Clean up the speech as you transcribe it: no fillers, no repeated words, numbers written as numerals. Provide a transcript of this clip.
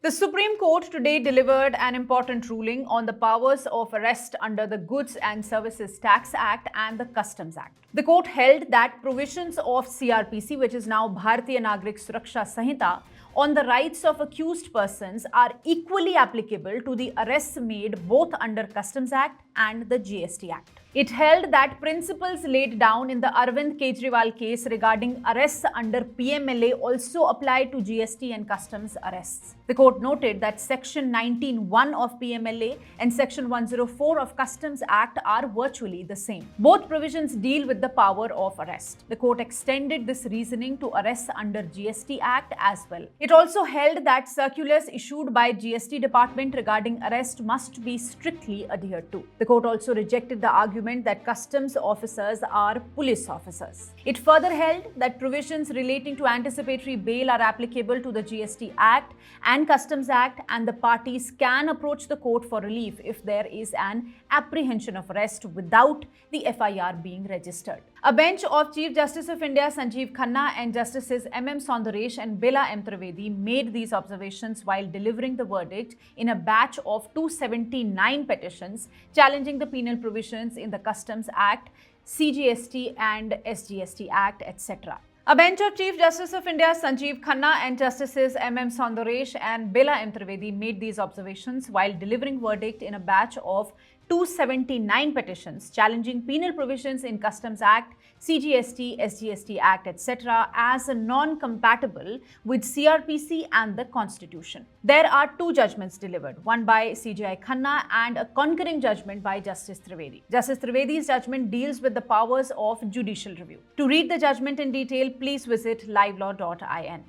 The Supreme Court today delivered an important ruling on the powers of arrest under the Goods and Services Tax Act and the Customs Act. The court held that provisions of CrPC, which is now Bharatiya Nagrik Suraksha Sanhita, on the rights of accused persons are equally applicable to the arrests made both under Customs Act and the GST Act. It held that principles laid down in the Arvind Kejriwal case regarding arrests under PMLA also apply to GST and customs arrests. The court noted that Section 19(1) of PMLA and Section 104 of Customs Act are virtually the same. Both provisions deal with the power of arrest. The court extended this reasoning to arrests under GST Act as well. It also held that circulars issued by GST Department regarding arrest must be strictly adhered to. The court also rejected the argument that customs officers are police officers. It further held that provisions relating to anticipatory bail are applicable to the GST Act and Customs Act, and the parties can approach the court for relief if there is an apprehension of arrest without the FIR being registered. A bench of Chief Justice of India Sanjeev Khanna and Justices M.M. Sundaresh and Bela M. Trivedi made these observations while delivering the verdict in a batch of 279 petitions challenging the penal provisions in the Customs Act, CGST and SGST Act, etc. A bench of Chief Justice of India Sanjeev Khanna and Justices M.M. Sundaresh and Bela M. Trivedi made these observations while delivering verdict in a batch of 279 petitions challenging penal provisions in Customs Act, CGST, SGST Act, etc. as non-compatible with CrPC and the Constitution. There are two judgments delivered, one by CJI Khanna and a concurring judgment by Justice Trivedi. Justice Trivedi's judgment deals with the powers of judicial review. To read the judgment in detail, please visit livelaw.in.